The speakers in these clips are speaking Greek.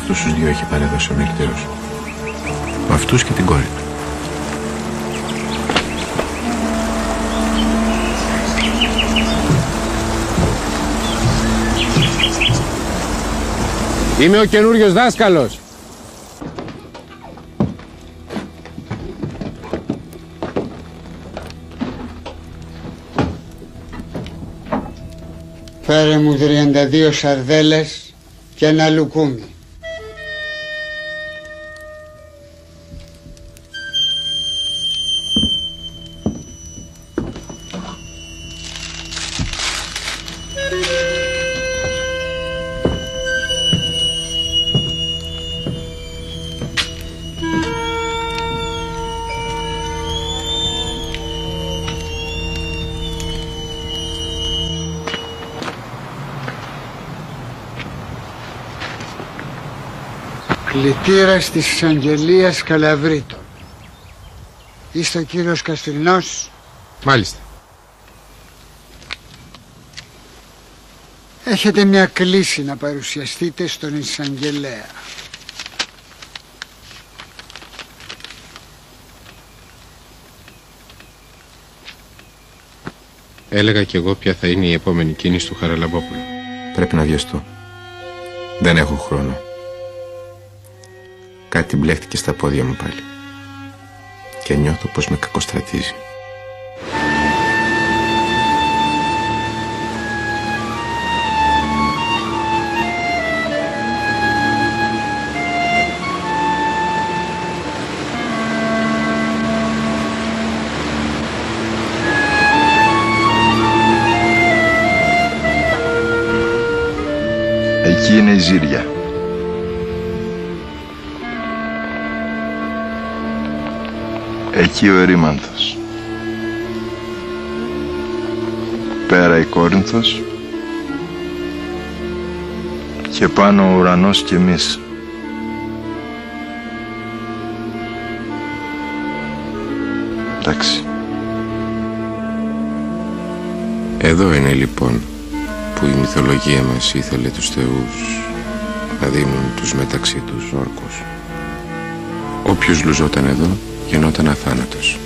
αυτούς τους δύο έχει παρέδώσει ο μιλητήρος. Με αυτούς και την κόρη του. Είμαι ο καινούριος δάσκαλος. Φέρε μου 32 σαρδέλες και ένα λουκούμι. Κλητήρας της εισαγγελίας Καλαβρίτων. Είστε ο κύριος Καστρινός? Μάλιστα. Έχετε μια κλήση να παρουσιαστείτε στον εισαγγελέα. Έλεγα κι εγώ ποια θα είναι η επόμενη κίνηση του Χαραλαμπόπουλου. Πρέπει να βιαστώ. Δεν έχω χρόνο. Κάτι μπλέχτηκε στα πόδια μου πάλι. Και νιώθω πως με κακοστρατίζει. Εκεί είναι η Ζήρια. Εκεί ο Ερήμανθος. Πέρα η Κόρινθος. Και πάνω ο ουρανός κι εμείς. Εντάξει. Εδώ είναι λοιπόν που η μυθολογία μας ήθελε τους θεούς να δίνουν τους μεταξύ τους όρκους. Όποιος λουζόταν εδώ γινόταν αθάνατος.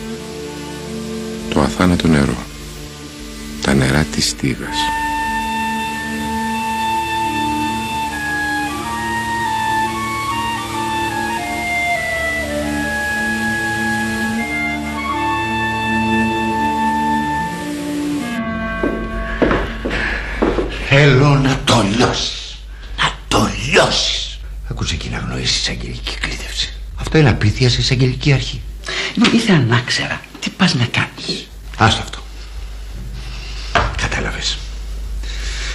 Το αθάνατο νερό. Τα νερά της στίγας. Θέλω να το λιώσεις. Να το λιώσεις. Ακούσε εκεί να γνωρίσεις εισαγγελική κλήτευση. Αυτό είναι απίθεια σε εισαγγελική αρχή. Ήθελα να ξέρα τι πας να κάνεις. Άστο αυτό. Κατάλαβες.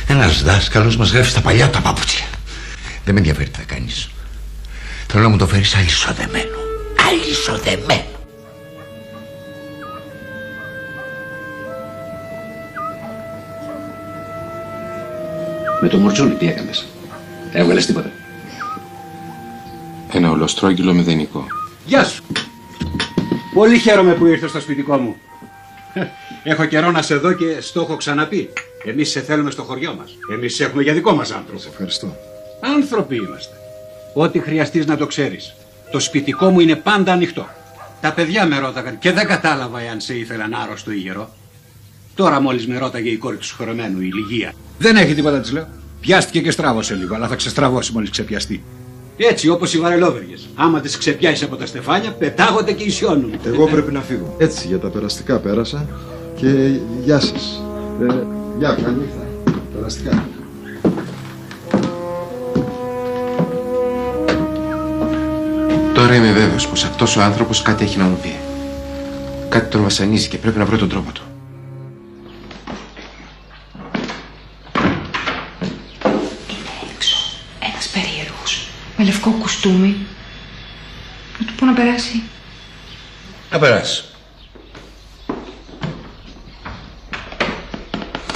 Ένας δάσκαλος μας γράφει στα παλιά τα παπούτσια. Δεν με ενδιαφέρει τι θα κάνεις. Θέλω να μου το φέρεις αλυσοδεμένο. Αλυσοδεμένο. Με το Μορτσούλη τι έκανες? Έβγαλες τίποτα? Ένα ολοστρόγγυλο μηδενικό. Γεια σου. Πολύ χαίρομαι που ήρθες στο σπιτικό μου. Έχω καιρό να σε δω και στο έχω ξαναπεί. Εμείς σε θέλουμε στο χωριό μας. Εμείς σε έχουμε για δικό μας άνθρωπο. Σε ευχαριστώ. Άνθρωποι είμαστε. Ό,τι χρειαστείς να το ξέρεις. Το σπιτικό μου είναι πάντα ανοιχτό. Τα παιδιά με ρώταγαν και δεν κατάλαβα εάν σε ήθελαν άρρωστο ή γερό. Τώρα μόλις με ρώταγε η κόρη του συγχωρεμένου, η Λυγία. Δεν έχει τίποτα, της λέω. Πιάστηκε και στράβωσε λίγο, αλλά θα ξεστραβώσει μόλις ξεπιαστεί. Έτσι όπως οι βαρελόβεργες. Άμα τις ξεπιάσεις από τα στεφάνια, πετάγονται και ισιώνουν. Εγώ πρέπει να φύγω. Έτσι, για τα περαστικά πέρασα. Και γεια σας. Γεια, καλή νύχτα. Περαστικά. Τώρα είμαι βέβαιος πως αυτός ο άνθρωπος κάτι έχει να μου πει. Κάτι τον βασανίζει και πρέπει να βρω τον τρόπο του. Με λευκό κουστούμι. Να του πω να περάσει. Να περάσει.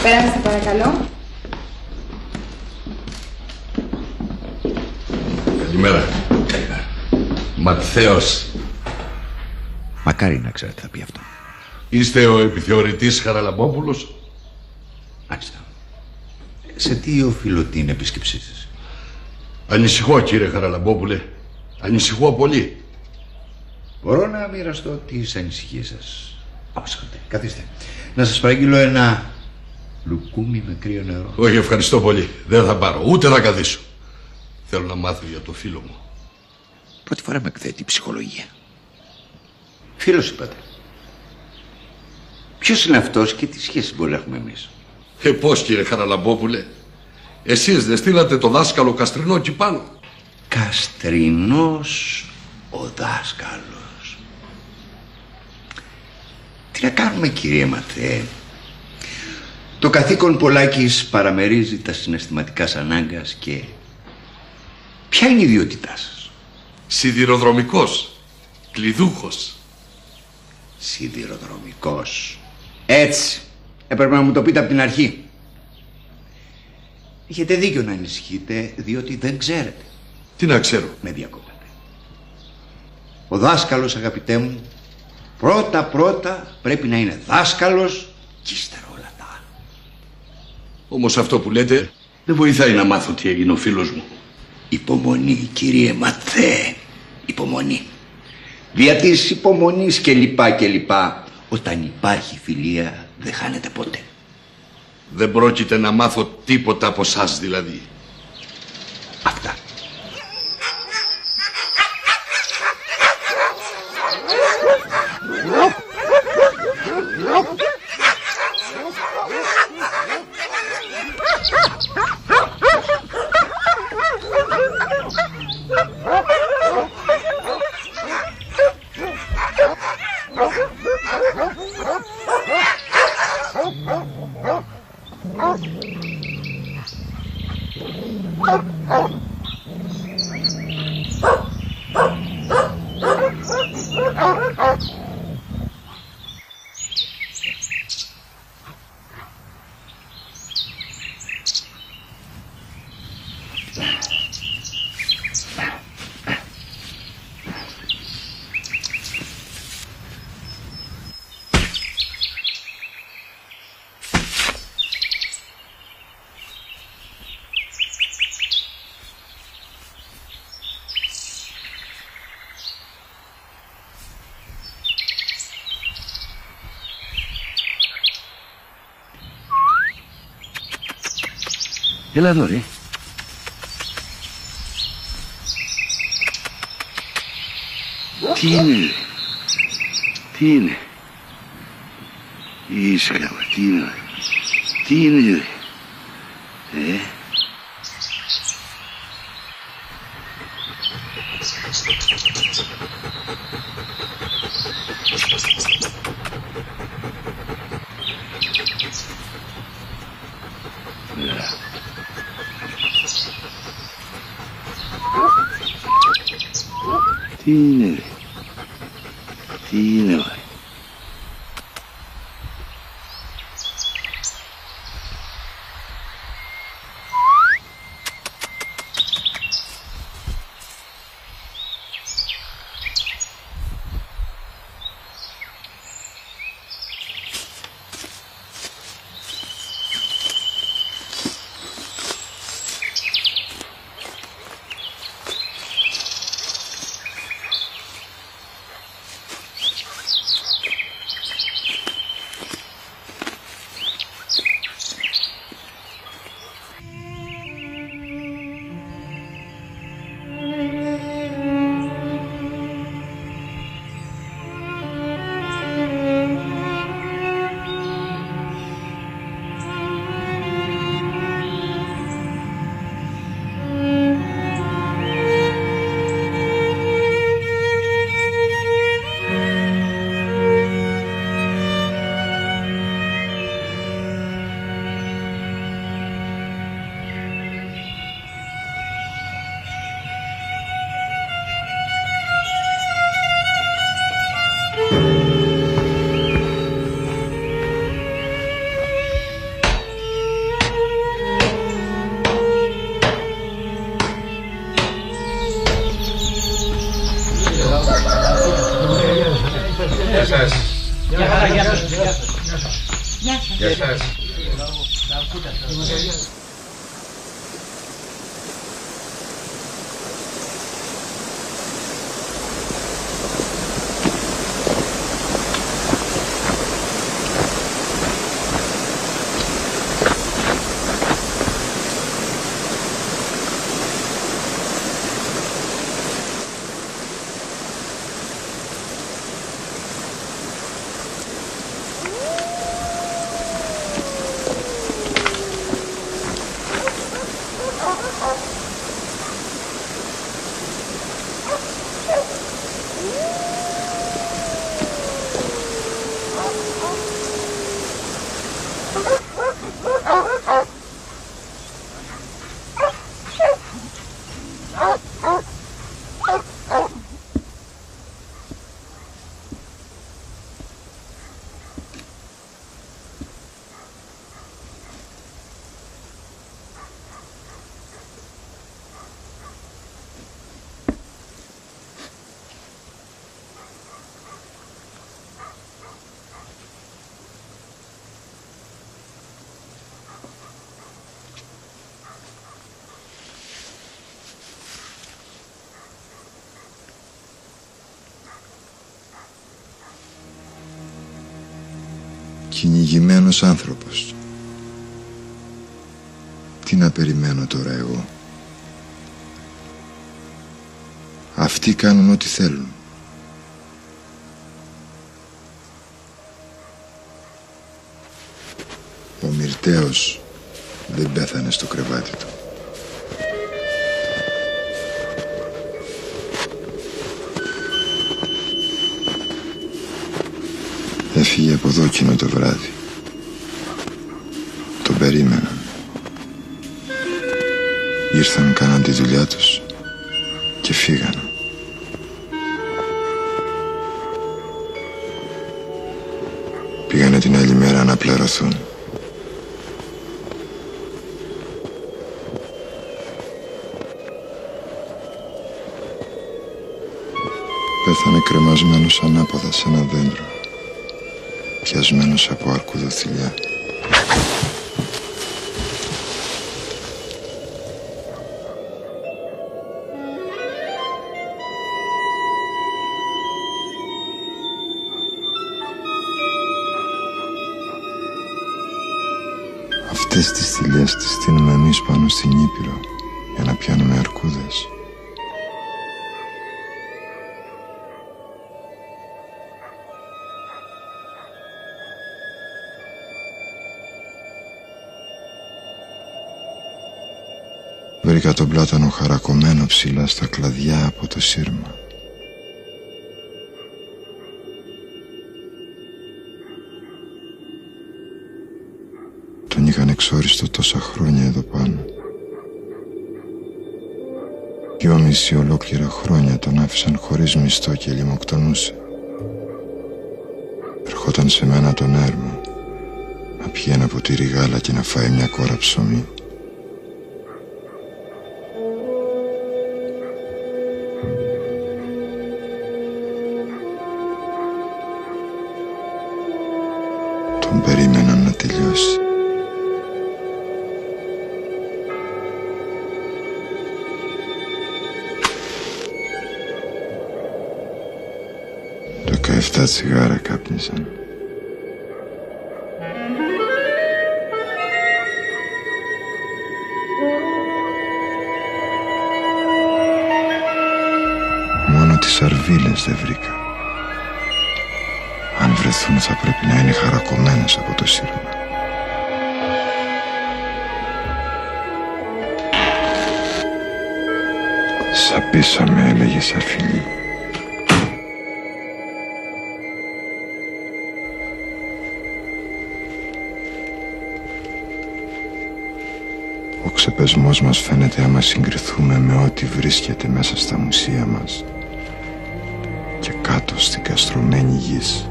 Περάστε παρακαλώ. Καλημέρα. Καλημέρα. Ματθαίος. Μακάρι να ξέρετε θα πει αυτό. Είστε ο επιθεωρητής Χαραλαμπόπουλος? Μάλιστα. Σε τι οφείλω την επίσκεψή σας? Ανησυχώ, κύριε Χαραλαμπόπουλε. Ανησυχώ πολύ. Μπορώ να μοιραστώ τις ανησυχίες σας. Απασχολείτε. Καθίστε. Να σας παραγγείλω ένα λουκούμι με κρύο νερό. Όχι, ευχαριστώ πολύ. Δεν θα πάρω, ούτε θα καθίσω. Θέλω να μάθω για το φίλο μου. Πρώτη φορά με εκθέτει η ψυχολογία. Φίλος είπατε. Ποιος είναι αυτός και τι σχέση μπορεί να έχουμε εμείς? Πώς, κύριε Χαραλαμπόπουλε? Εσείς δεν στείλατε το δάσκαλο Καστρινό εκεί πάνω? Καστρινός ο δάσκαλος. Τι να κάνουμε, κύριε Ματθέ? Το καθήκον Πολάκης παραμερίζει τα συναισθηματικά σας ανάγκας και... Ποια είναι η ιδιότητά σας? Σιδηροδρομικός. Κλειδούχος. Σιδηροδρομικός. Έτσι. Έπρεπε να μου το πείτε από την αρχή. Έχετε δίκιο να ανησυχείτε, διότι δεν ξέρετε. Τι να ξέρω? Με διακόπτετε. Ο δάσκαλος, αγαπητέ μου, πρώτα πρέπει να είναι δάσκαλος και ύστερα όλα τα άλλα. Όμως αυτό που λέτε δεν βοηθάει να μάθω τι έγινε ο φίλος μου. Υπομονή, κύριε Ματθέ. Υπομονή. Δια της υπομονής και λοιπά. Όταν υπάρχει φιλία δεν χάνεται ποτέ. Δεν πρόκειται να μάθω τίποτα από σας δηλαδή. Αυτά. Έλα εδώ, ρε. Τι είναι, ρε? Τι είναι? Είσαι καλά, τι είναι, ρε? Τι είναι, ρε? Τι είναι, ρε? Τι είναι, ρε? Γεια σας. Γεια χαρά, γεια σας. Γεια σας. κυνηγημένος άνθρωπος. Τι να περιμένω τώρα εγώ? Αυτοί κάνουν ό,τι θέλουν. Ο Μυρτέος δεν πέθανε στο κρεβάτι του. Έφυγε από εδώ εκείνο το βράδυ. Τον περίμεναν. Ήρθαν, κάναν τη δουλειά τους και φύγαν. Πήγανε την άλλη μέρα να πληρωθούν. Πέθανε κρεμασμένος ανάποδα σε ένα δέντρο, πιασμένος από αρκουδοθυλιά. Αυτές τις θηλιές τις στείνουμε εμείς πάνω στην Ήπειρο για να πιάνουμε αρκούδες. Βρήκα τον πλάτανο χαρακωμένο ψηλά στα κλαδιά από το σύρμα. Τον είχαν εξόριστο τόσα χρόνια εδώ πάνω. 2,5 ολόκληρα χρόνια τον άφησαν χωρίς μισθό και λιμοκτονούσε. Ερχόταν σε μένα τον έρμο να πιει ένα ποτήρι γάλα και να φάει μια κόρα ψωμί. Τον περίμεναν να τελειώσει. Το 17 τσιγάρα κάπνιζαν. Μόνο τις αρβίλες δεν βρήκα. Αν βρεθούν θα πρέπει να είναι χαρακωμένες από το σύρμα. Σαπίσαμε, έλεγε σαν φιλί. Ο ξεπεσμός μας φαίνεται άμα συγκριθούμε με ό,τι βρίσκεται μέσα στα μουσεία μας και κάτω στην καστρωμένη γης.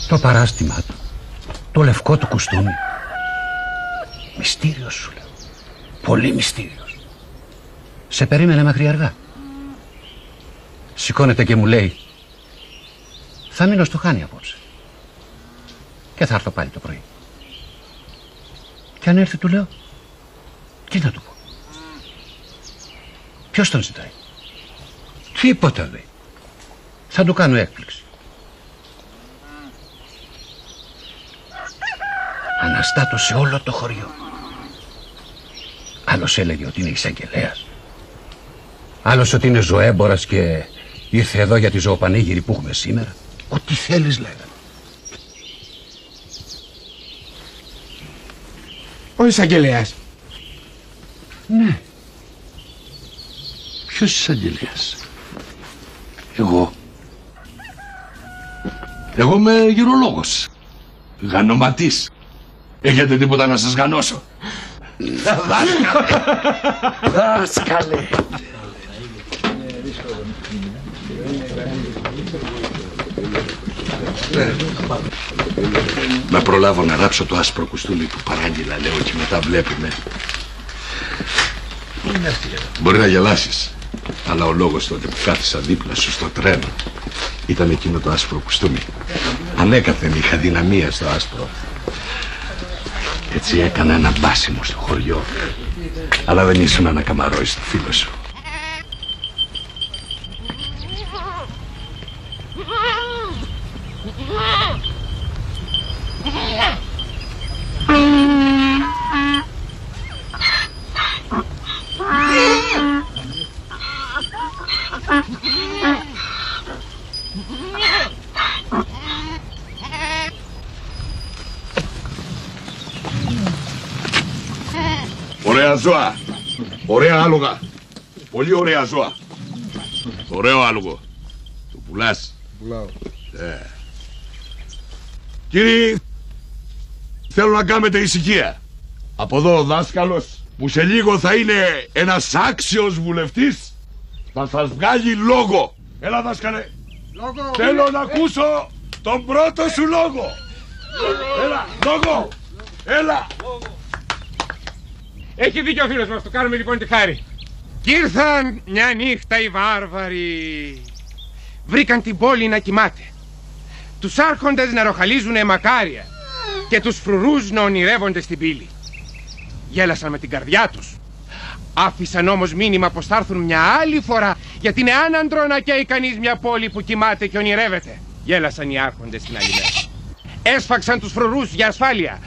Το παράστημά του, το λευκό του κουστούμι. Μυστήριος σου λέω, πολύ μυστήριος. Σε περίμενε μέχρι αργά. Σηκώνεται και μου λέει, θα μείνω στο Χάνι απόψε και θα έρθω πάλι το πρωί. Και αν έρθει του λέω, τι να του πω? Ποιος τον ζητάει? Τίποτα λέει, θα του κάνω έκπληξη. Αναστάτωσε όλο το χωριό. Άλλος έλεγε ότι είναι εισαγγελέας, άλλος ότι είναι ζωέμπορας και ήρθε εδώ για τη ζωοπανήγυρη που έχουμε σήμερα. Ό,τι θέλεις λέγανε. Ο εισαγγελέας? Ναι. Ποιος εισαγγελέας? Εγώ είμαι γυρολόγος, γανωματής. Έχετε τίποτα να σας γανώσω? Δάσκαλε. Να προλάβω να ράψω το άσπρο κουστούμι που παράγγειλα, λέω, και μετά βλέπουμε. Είναι αυτή. Μπορεί να γελάσεις, αλλά ο λόγος τότε που κάθισα δίπλα σου στο τρένο ήταν εκείνο το άσπρο κουστούμι. Ανέκαθεν είχα δυναμία στο άσπρο. Έτσι έκανα ένα μπάσιμο στο χωριό. Αλλά δεν ήσουν ανακαμαρόι στο φίλο σου. Ωραία ζώα, ωραία άλογα, πολύ ωραία ζώα. Ωραίο άλογο. Το πουλάς? Πουλάω. Κύριοι, θέλω να κάνετε ησυχία. Από εδώ ο δάσκαλος, που σε λίγο θα είναι ένας άξιος βουλευτής, θα σας βγάλει λόγο. Έλα δάσκαλε. Λόγο. Θέλω να ακούσω τον πρώτο σου λόγο. Έλα, λόγο. Έλα. Έχει δίκιο ο φίλος μας, το κάνουμε λοιπόν τη χάρη. Κι ήρθαν μια νύχτα οι βάρβαροι. Βρήκαν την πόλη να κοιμάται. Τους άρχοντες να ροχαλίζουνε μακάρια και τους φρουρούς να ονειρεύονται στην πύλη. Γέλασαν με την καρδιά τους. Άφησαν όμως μήνυμα πως θα έρθουν μια άλλη φορά, γιατί είναι άναντρο να καίει κανείς μια πόλη που κοιμάται και ονειρεύεται. Γέλασαν οι άρχοντες την άλλη μέρα. Έσφαξαν τους φρουρούς για ασφάλεια.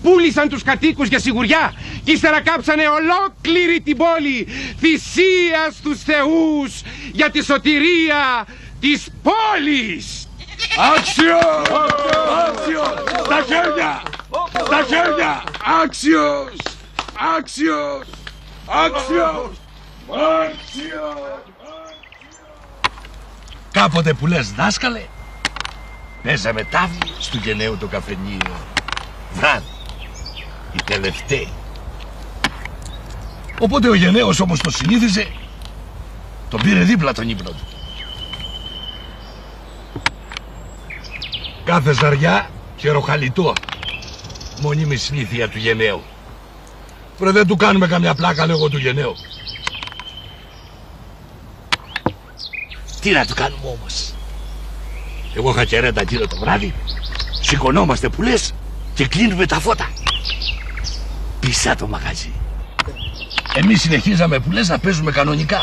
Πούλησαν τους κατοίκους για σιγουριά και ύστερα κάψανε ολόκληρη την πόλη, θυσία στους θεούς για τη σωτηρία της πόλης. Άξιο! Άξιο! Στα χέρια! Στα χέρια! Άξιος! Άξιος! Άξιος! Άξιος! Κάποτε που λες δάσκαλε, παίζαμε τάβλη στο Γενναίου το καφενείο. Βράδυ, η τελευταία. Οπότε ο Γενναίος όπως το συνήθιζε, τον πήρε δίπλα τον ύπνο του. Κάθε ζαριά και ροχαλιτό, μονίμη συνήθεια του Γενναίου. Βρε δεν του κάνουμε καμιά πλάκα, λέγω του Γενναίου. Τι να του κάνουμε όμως? Εγώ είχα κερέτα κύριο το βράδυ, σηκωνόμαστε που λες και κλείνουμε τα φώτα. Πισά το μαγαζί. Εμείς συνεχίζαμε που λες να παίζουμε κανονικά.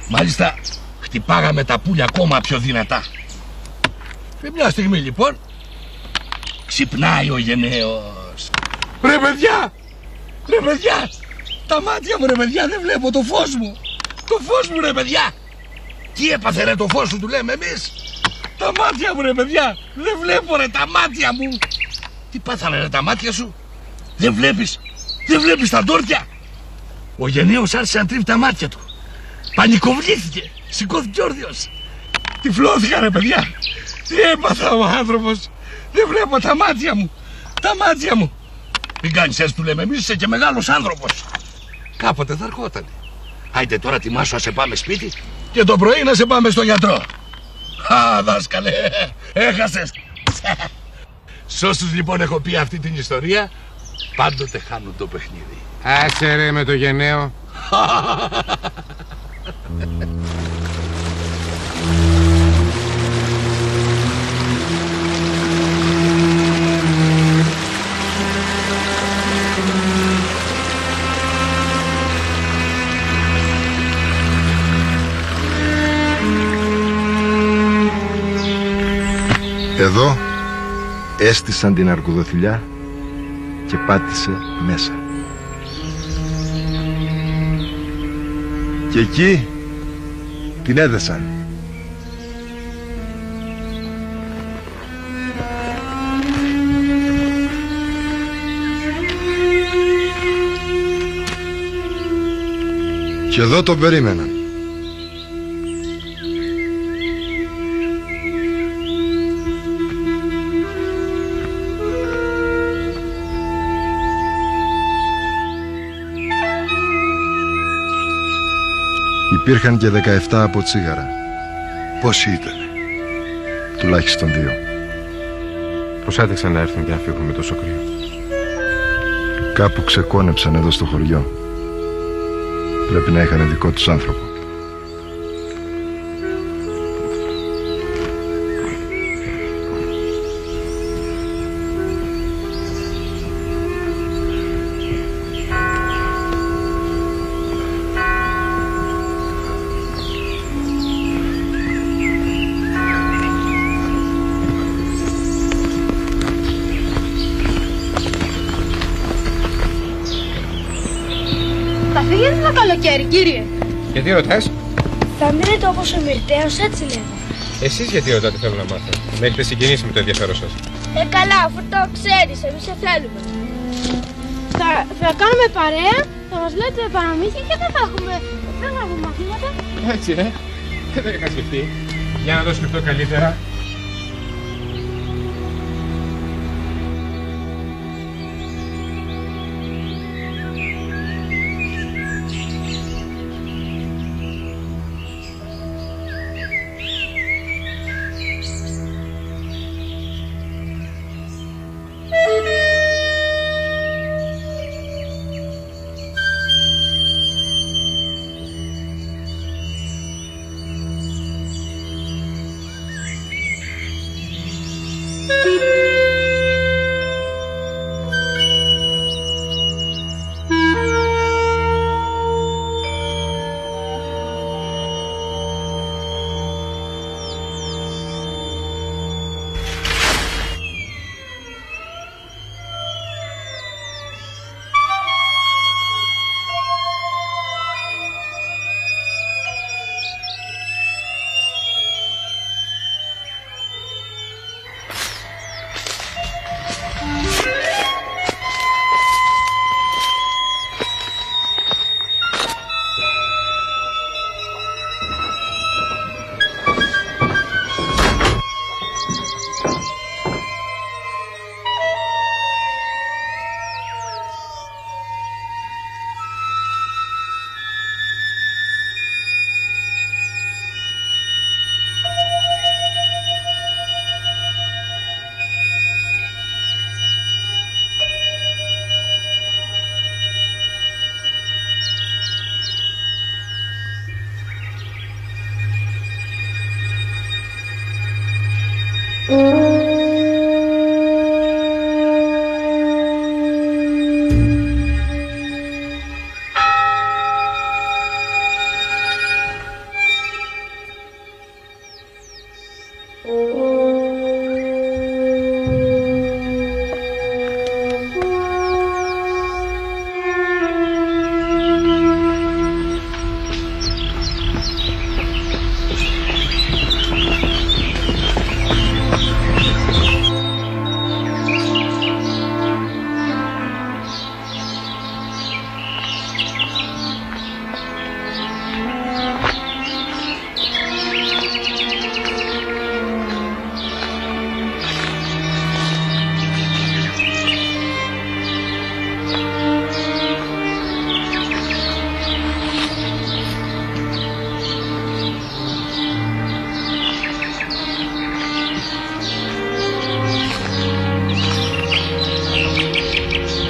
Μάλιστα χτυπάγαμε τα πουλια ακόμα πιο δυνατά. Και μια στιγμή λοιπόν ξυπνάει ο Γενναίος. Ρε παιδιά! Ρε παιδιά! Τα μάτια μου ρε παιδιά, δεν βλέπω το φως μου. Το φως μου ρε παιδιά! Τι έπαθε ρε το φως σου, του λέμε εμείς. Τα μάτια μου ρε παιδιά, δεν βλέπω ρε τα μάτια μου. Τι πάθανε ρε τα μάτια σου? Δεν βλέπεις? Δεν βλέπεις τα ντόρτια? Ο Γενναίος άρχισε να τρίβει τα μάτια του. Πανικοβλήθηκε, σηκώθηκε όρθιος. Τυφλώθηκα ρε παιδιά. Τι έπαθα ο άνθρωπος? Δεν βλέπω τα μάτια μου. Τα μάτια μου. Μην κάνεις έτσι, του λέμε εμείς, είσαι και μεγάλος άνθρωπος. Κάποτε θα ερχότανε. Άιντε τώρα τιμάσου να σε πάμε σπίτι και το πρωί να σε πάμε στο γιατρό. Α, δάσκαλε, έχασες. Σ' όσους λοιπόν έχω πει αυτή την ιστορία, πάντοτε χάνουν το παιχνίδι. Άσε ρε με το Γενναίο. Εδώ έστησαν την αρκουδοθυλιά και πάτησε μέσα. Και εκεί την έδεσαν. Και εδώ τον περίμεναν. Υπήρχαν και 17 από τσίγαρα. Πόσοι ήταν? Τουλάχιστον 2. Πώς άντεξαν να έρθουν και να φύγουν με τόσο κρύο? Κάπου ξεκόνεψαν εδώ στο χωριό. Πρέπει να είχαν δικό τους άνθρωπο. Καλοκαίρι, κύριε. Γιατί ρωτάς? Θα μείνετε όπως ο Μυρτέος, έτσι λέμε. Εσείς γιατί ρωτάτε, θέλω να μάθω. Με έχετε συγκινήσει με το ενδιαφέρον σας. Καλά, αφού το ξέρεις, εμείς σε θέλουμε. Θα κάνουμε παρέα, θα μας λέτε παραμύθια και δεν θα έχουμε μαθήματα. Έτσι, δεν το είχα σκεφτεί. Για να το σκεφτώ καλύτερα.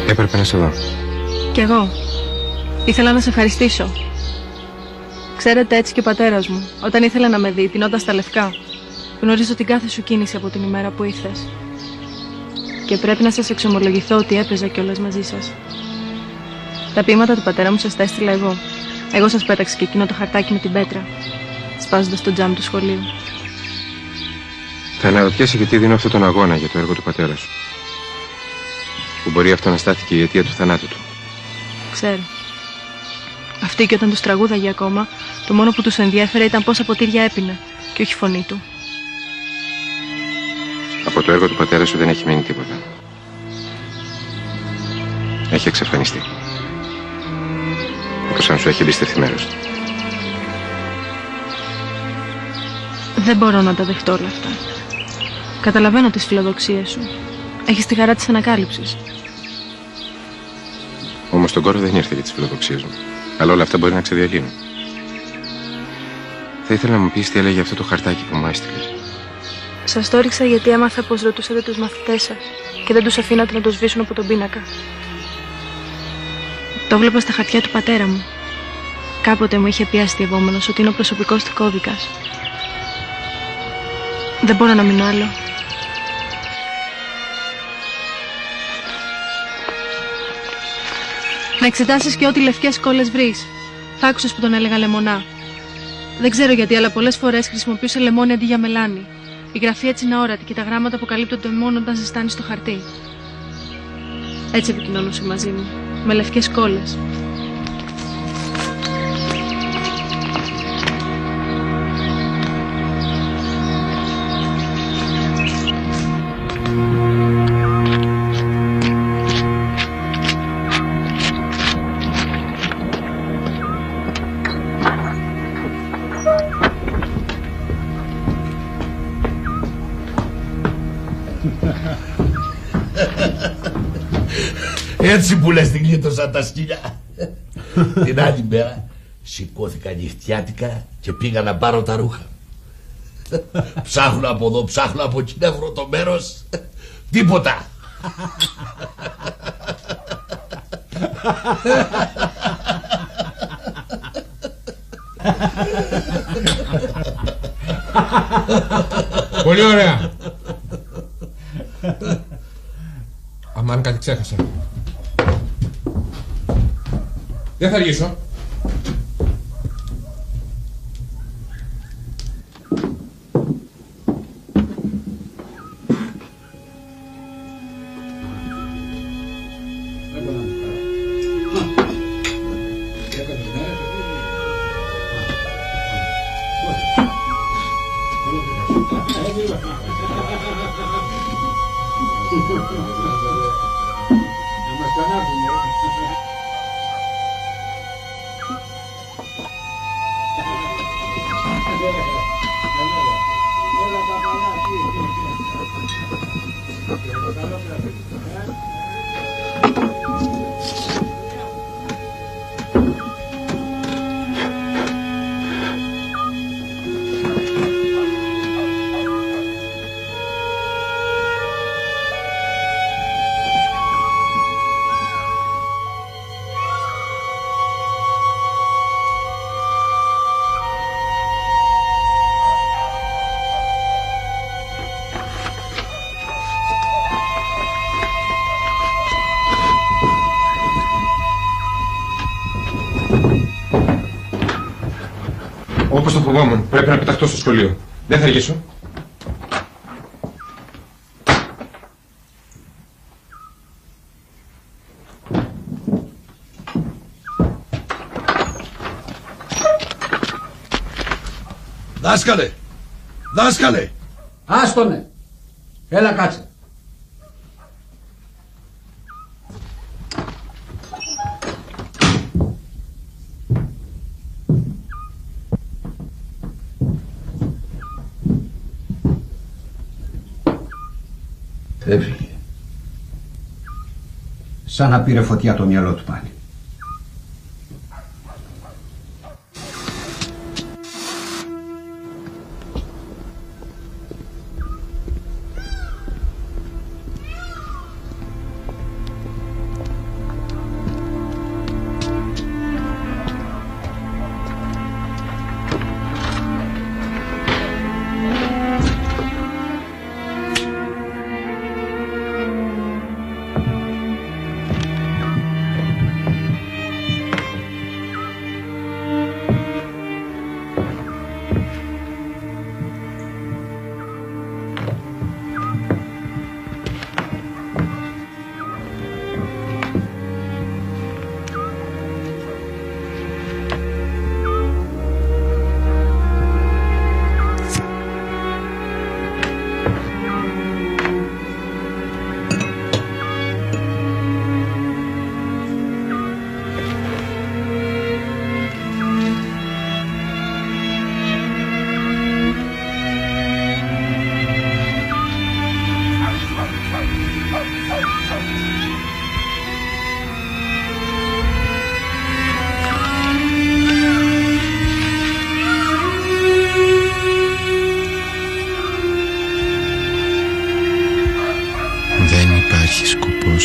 Έπρεπε να σε δω. Κι εγώ. Ήθελα να σε ευχαριστήσω. Ξέρετε, έτσι και ο πατέρας μου, όταν ήθελε να με δει, τεινόταν στα λευκά. Γνωρίζω την κάθε σου κίνηση από την ημέρα που ήρθες. Και πρέπει να σας εξομολογηθώ ότι έπαιζα κιόλας μαζί σας. Τα ποίηματα του πατέρα μου σας τα έστειλα εγώ. Εγώ σας πέταξα και εκείνο το χαρτάκι με την πέτρα, σπάζοντας το τζάμ του σχολείου. Θα αναρωτιέσαι γιατί δίνω αυτόν τον αγώνα για το έργο του πατέρα σου. Που μπορεί αυτό να στάθηκε η αιτία του θανάτου του. Ξέρω. Αυτοί και όταν τους τραγούδαγε ακόμα, το μόνο που τους ενδιέφερε ήταν πόσα ποτήρια έπινε και όχι η φωνή του. Από το έργο του πατέρα σου δεν έχει μείνει τίποτα. Έχει εξαφανιστεί. Όπως αν σου έχει εμπιστευτεί μέρος. Δεν μπορώ να τα δεχτώ όλα αυτά. Καταλαβαίνω τις φιλοδοξίες σου. Έχεις τη χαρά της ανακάλυψης. Όμως τον κόρο δεν ήρθε για τις φιλοδοξίες μου. Αλλά όλα αυτά μπορεί να ξεδιαλύνουν. Θα ήθελα να μου πεις τι έλεγε αυτό το χαρτάκι που μου έστειλες. Σας το έριξα γιατί έμαθα πως ρωτούσατε τους μαθητές σας και δεν τους αφήνατε να το σβήσουν από τον πίνακα. Το βλέπα στα χαρτιά του πατέρα μου. Κάποτε μου είχε πει αστειευόμενος ότι είναι ο προσωπικός του κώδικας. Δεν μπορώ να μείνω άλλο. Να εξετάσεις και ό,τι λευκές κόλλες βρεις. Θα άκουσες που τον έλεγα λεμονά. Δεν ξέρω γιατί, αλλά πολλές φορές χρησιμοποιούσε λεμόνι αντί για μελάνι. Η γραφή έτσι είναι αόρατη και τα γράμματα αποκαλύπτονται μόνο όταν ζεστάνει στο χαρτί. Έτσι επικοινωνούσε μαζί μου, με λευκές κόλλες. Έτσι που λες την γλίτωσα τα σκυλιά. Την άλλη μέρα σηκώθηκα νυχτιάτικα και πήγα να πάρω τα ρούχα. Ψάχνω από εδώ, ψάχνω από εκεί, να βρω το μέρος. Τίποτα. Πολύ ωραία. Αμάν, κάτι ξέχασα. Δεν θα αργήσω. Όπως το φοβόμουν, πρέπει να πεταχτώ στο σχολείο. Δεν θα αργήσω. Δάσκαλε! Δάσκαλε! Άστονε! Έλα κάτσε. Έφυγε. Σαν να πήρε φωτιά το μυαλό του πάλι.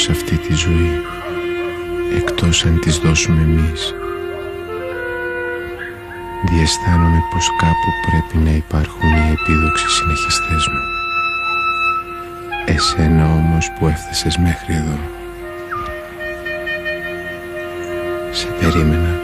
σε αυτή τη ζωή, εκτός αν τις δώσουμε εμείς. Διαισθάνομαι πως κάπου πρέπει να υπάρχουν οι επίδοξοι συνεχιστές μου. Εσένα όμως που έφτασες μέχρι εδώ. Σε περίμενα.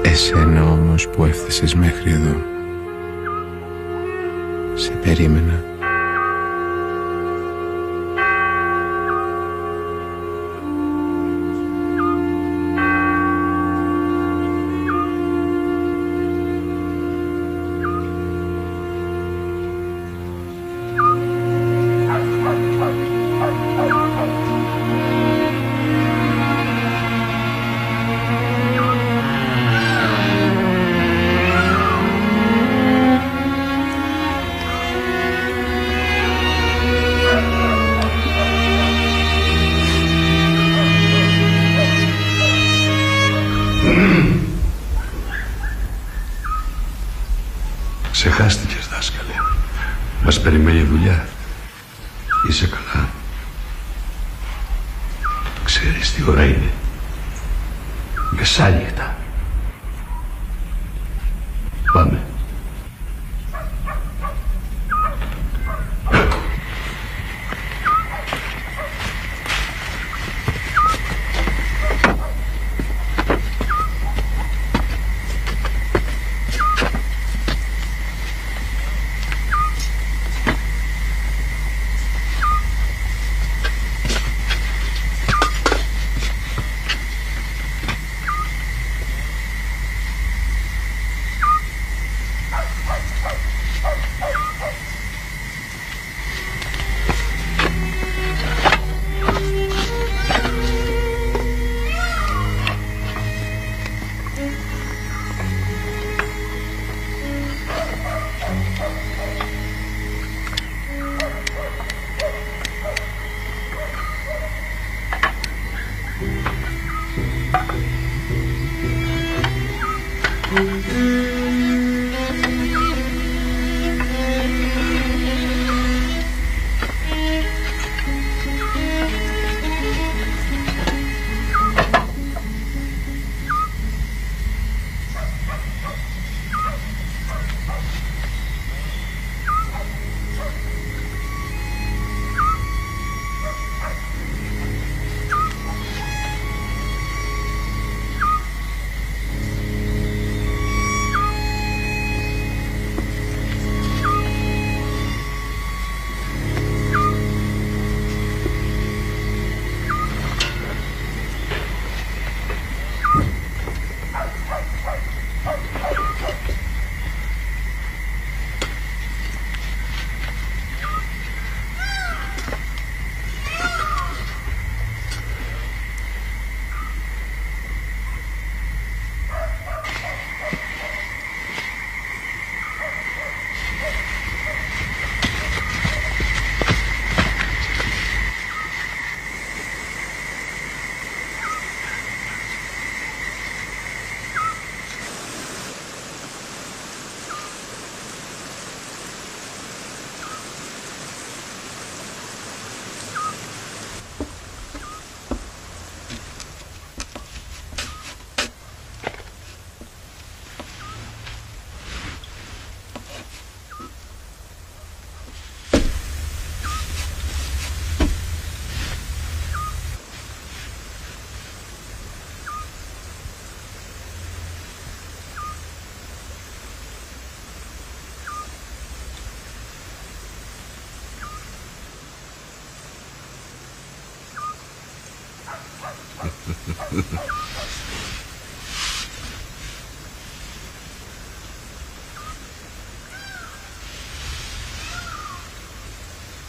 Εσένα όμως που έφτασες μέχρι εδώ. Σε περίμενα. Ξεχάστηκες, δάσκαλε. Μας περιμένει δουλειά. Είσαι καλά? Ξέρεις τι ώρα είναι? Μεσάνυχτα. Πάμε.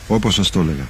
Όπως σας το έλεγα.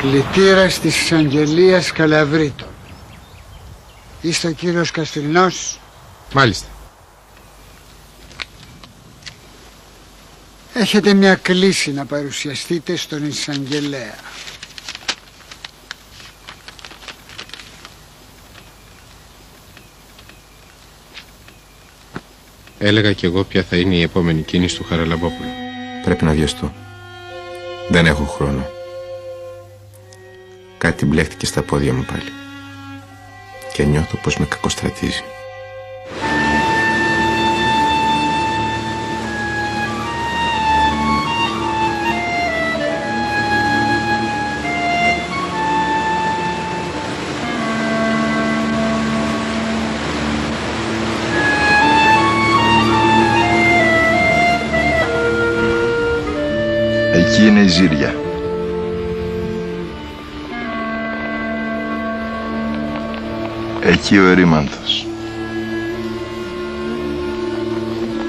Κλητήρας της εισαγγελίας Καλαβρίτων. Είστε ο κύριος Καστρινός? Μάλιστα. Έχετε μια κλήση να παρουσιαστείτε στον εισαγγελέα. Έλεγα κι εγώ ποια θα είναι η επόμενη κίνηση του Χαραλαμπόπουλου. Πρέπει να βιαστώ. Δεν έχω χρόνο. Κάτι μπλέχτηκε στα πόδια μου πάλι. Και νιώθω πως με κακοστρατίζει. Εκεί είναι η Ζήρια. Εκεί ο Ερήμανθος.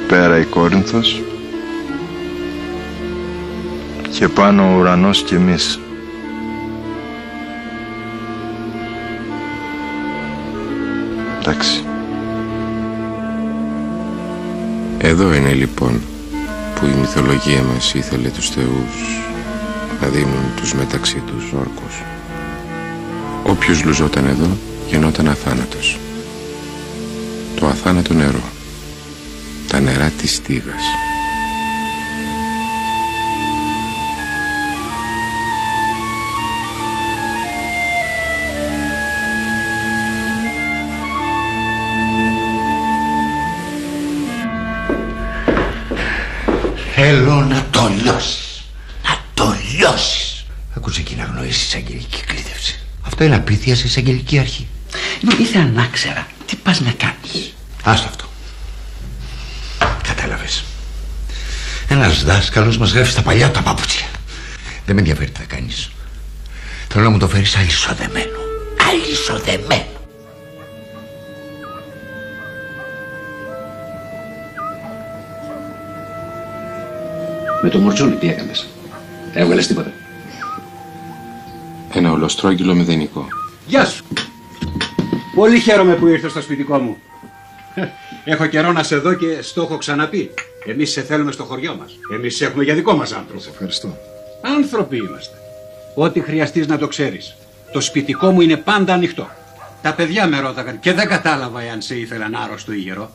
Πέρα η Κόρινθος. Και πάνω ο ουρανός κι εμείς. Εντάξει. Εδώ είναι λοιπόν που η μυθολογία μας ήθελε τους θεούς να δίνουν τους μεταξύ τους όρκους. Όποιος λουζόταν εδώ γινόταν αθάνατος. Το αθάνατο νερό, τα νερά της Στίγας. Θέλω να το λιώσεις. Να το λιώσεις. Ακούσε εκεί να γνωρίσεις εισαγγελική κλήτευση. Αυτό είναι απίθεια σε εισαγγελική αρχή. Ήθελα να ξέρα τι πας να κάνεις. Άστο αυτό. Κατάλαβες. Ένας δάσκαλος μας γράφει στα παλιά τα παπούτσια. Δεν με ενδιαφέρει τι θα κάνεις. Θέλω να μου το φέρεις αλυσοδεμένο. Αλυσοδεμένο. Με το Μορτσούλη τι έκανες? Έβγαλες τίποτα? Ένα ολοστρόγγυλο μηδενικό. Γεια σου. Πολύ χαίρομαι που ήρθες στο σπιτικό μου. Έχω καιρό να σε δω και στο έχω ξαναπεί. Εμείς σε θέλουμε στο χωριό μας. Εμείς σε έχουμε για δικό μας άνθρωπο. Σε ευχαριστώ. Άνθρωποι είμαστε. Ό,τι χρειαστείς να το ξέρεις. Το σπιτικό μου είναι πάντα ανοιχτό. Τα παιδιά με ρώταγαν και δεν κατάλαβα εάν σε ήθελαν άρρωστο ή γερό.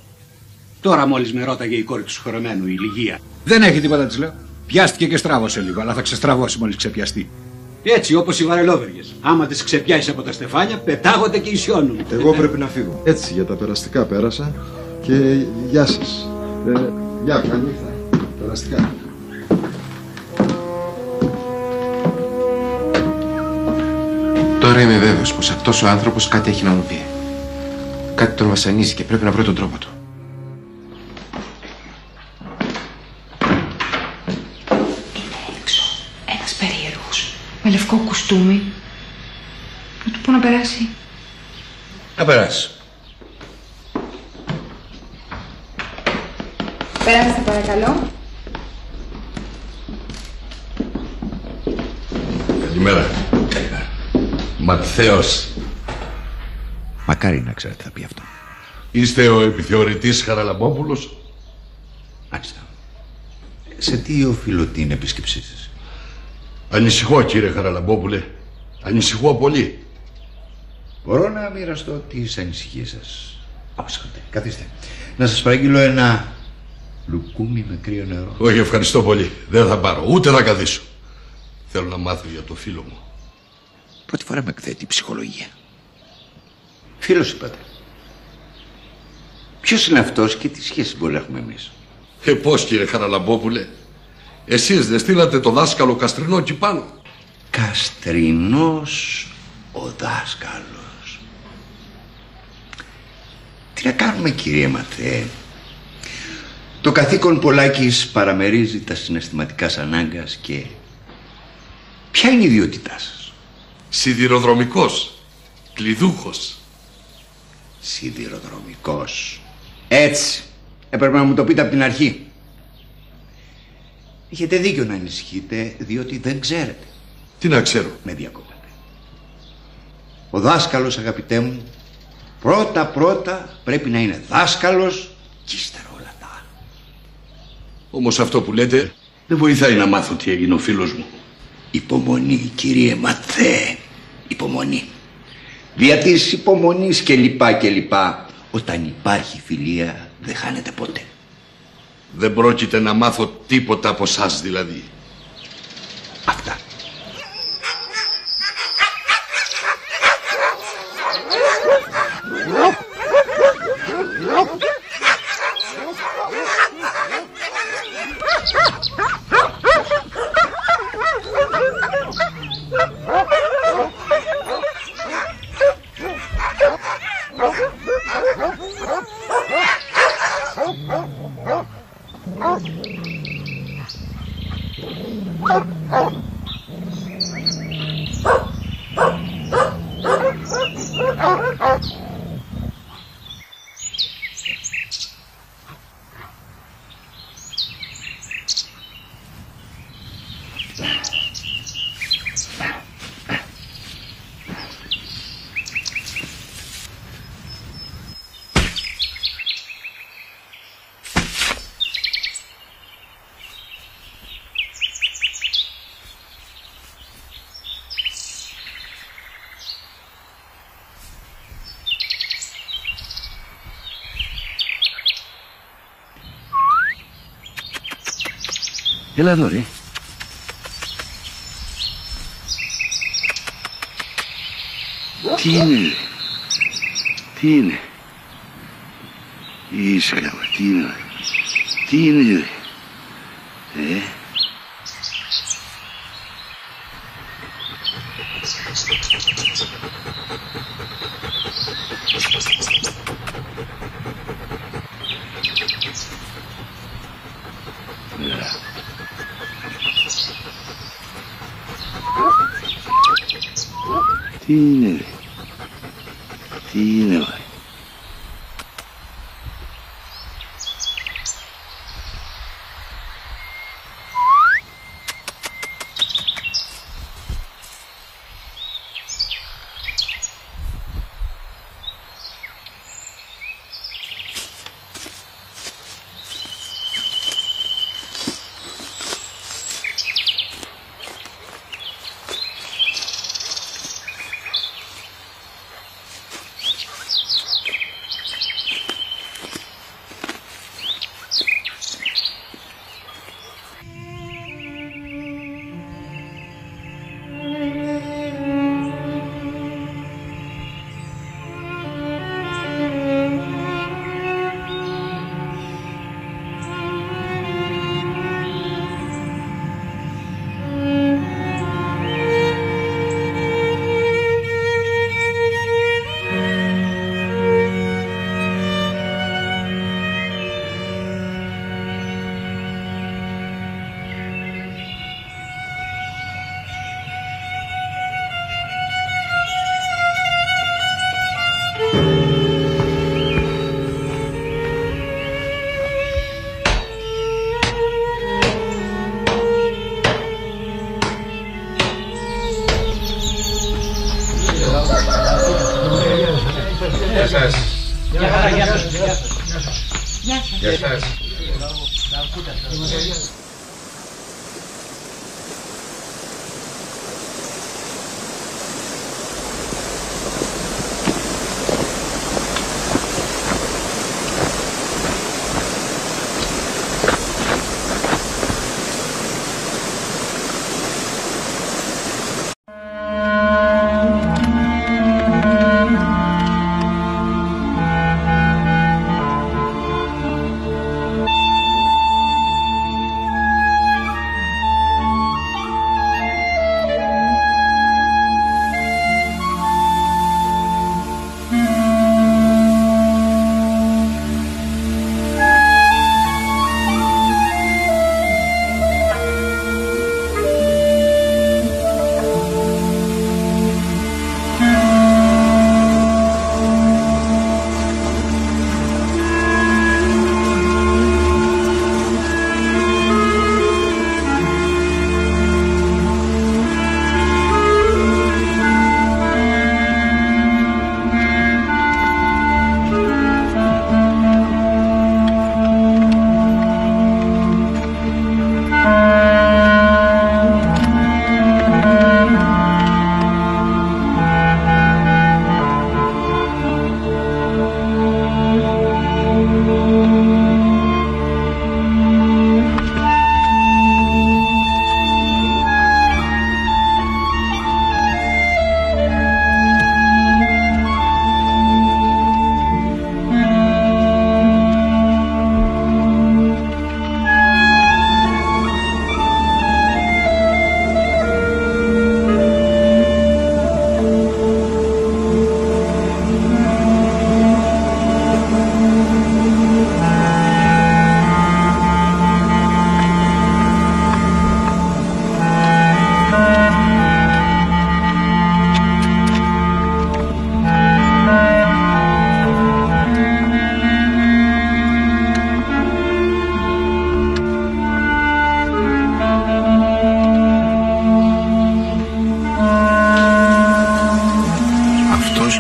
Τώρα μόλις με ρώταγε η κόρη του συγχωρεμένου, η Λυγία. Δεν έχει τίποτα, της λέω. Πιάστηκε και στράβωσε λίγο, αλλά θα ξεστραβώσει μόλις ξεπιαστεί. Έτσι όπως οι βαρελόβεργες. Άμα τις ξεπιάσεις από τα στεφάνια, πετάγονται και ισιώνουν. Εγώ πρέπει να φύγω. Έτσι, για τα περαστικά πέρασα. Και γεια σας. Γεια, καλή νύχτα. Περαστικά. Τώρα είμαι βέβαιος πως αυτός ο άνθρωπος κάτι έχει να μου πει. Κάτι τον βασανίζει και πρέπει να βρω τον τρόπο του. Είναι έξω ένας περίεργος με λευκό κουστούμι. Να του πω να περάσει. Να περάσει. Περάστε παρακαλώ. Καλημέρα. Καλημέρα. Ματθαίος. Μακάρι να ξέρετε θα πει αυτό. Είστε ο επιθεωρητής Χαραλαμπόπουλος? Μάλιστα. Σε τι οφείλω την επίσκεψή σας? Ανησυχώ, κύριε Χαραλαμπόπουλε. Ανησυχώ πολύ. Μπορώ να μοιραστώ τις ανησυχίες σας. Καθίστε. Να σας παραγγείλω ένα λουκούμι με κρύο νερό. Όχι, ευχαριστώ πολύ. Δεν θα πάρω, ούτε θα καθίσω. Θέλω να μάθω για το φίλο μου. Πρώτη φορά με εκθέτει η ψυχολογία. Φίλος είπατε. Ποιος είναι αυτός και τι σχέση μπορεί να έχουμε εμείς? Πώς, κύριε Χαραλαμπόπουλε? Εσείς δεν στείλατε το δάσκαλο Καστρινό εκεί πάνω? Καστρινός ο δάσκαλος. Τι να κάνουμε, κύριε Ματθαίε? Το καθήκον Πολάκης παραμερίζει τα συναισθηματικά σας ανάγκας και... Ποια είναι η ιδιότητά σας? Σιδηροδρομικός. Κλειδούχος. Σιδηροδρομικός. Έτσι. Έπρεπε να μου το πείτε από την αρχή. Έχετε δίκιο να ανησυχείτε, διότι δεν ξέρετε. Τι να ξέρω? Με διακόπτατε. Ο δάσκαλος, αγαπητέ μου, πρώτα πρέπει να είναι δάσκαλος και ύστερα όλα τα άλλα. Όμως αυτό που λέτε δεν βοηθάει να μάθω τι έγινε ο φίλος μου. Υπομονή, κύριε Ματθαίε. Υπομονή. Δια της υπομονής και λοιπά. Όταν υπάρχει φιλία δεν χάνεται ποτέ. Δεν πρόκειται να μάθω τίποτα από σας δηλαδή. Αυτά. Έλα εδώ, ρε. Τι είναι, ρε? Τι είναι? Είσαι καλά, τι είναι, ρε? Τι είναι, ρε? Τι είναι, ρε? Τι είναι, ρε? Γεια σας. Γεια σας. Γεια σας. Γεια σας.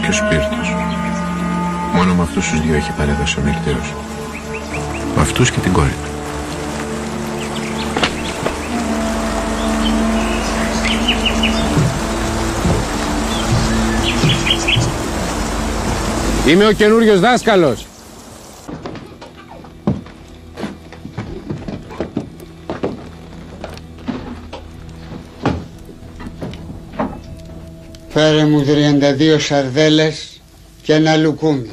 Και ο Σπύρτος. Μόνο με αυτούς τους δύο έχει παρέδώσει ο Μιλτέος. Με αυτούς και την κόρη του. Είμαι ο καινούριος δάσκαλος. Φέρε μου 32 σαρδέλες και ένα λουκούμι.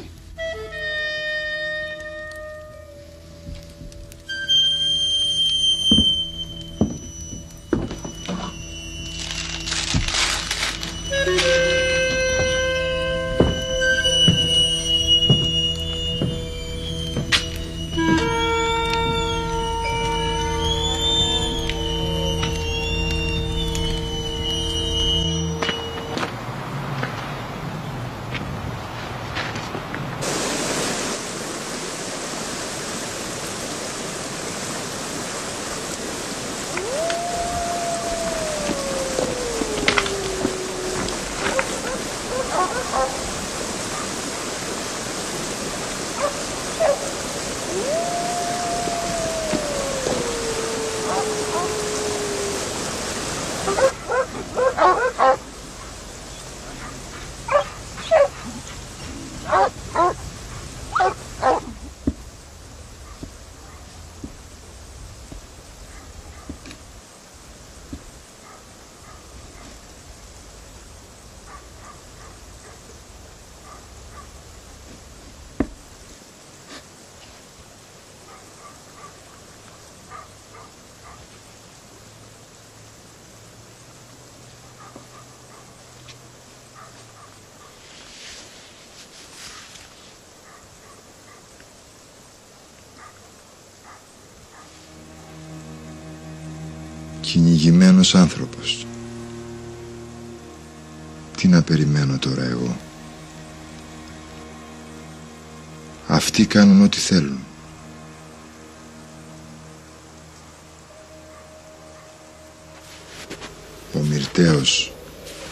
Κυνηγημένος άνθρωπος. Τι να περιμένω τώρα εγώ? Αυτοί κάνουν ό,τι θέλουν. Ο Μυρτέος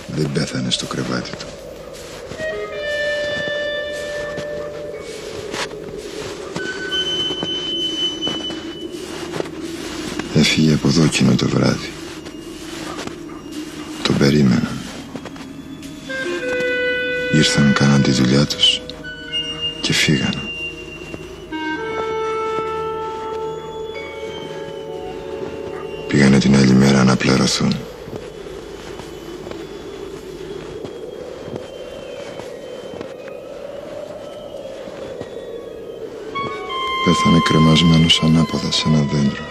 δεν πέθανε στο κρεβάτι του. Έφυγε από εδώ εκείνο το βράδυ. Τον περίμεναν. Ήρθαν, κάναν τη δουλειά τους και φύγαν. Πήγανε την άλλη μέρα να πληρωθούν. Πέθανε κρεμασμένος ανάποδα σε ένα δέντρο,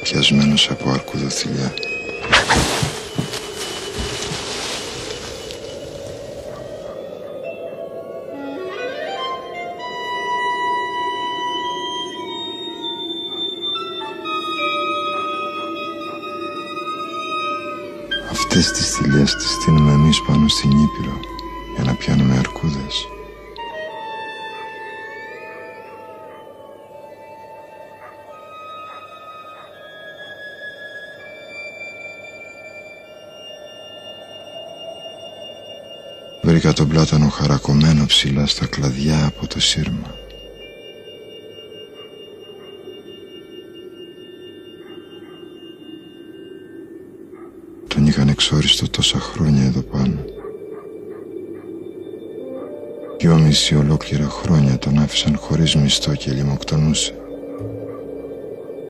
πιασμένος από αρκουδοθυλιά. Αυτές τις θηλιές τις στείνουμε εμείς πάνω στην Ήπειρο για να πιάνουμε αρκούδες. Βρήκα τον πλάτανο χαρακωμένο ψηλά στα κλαδιά από το σύρμα. Τον είχαν εξόριστο τόσα χρόνια εδώ πάνω. 2,5 ολόκληρα χρόνια τον άφησαν χωρίς μισθό και λιμοκτονούσε.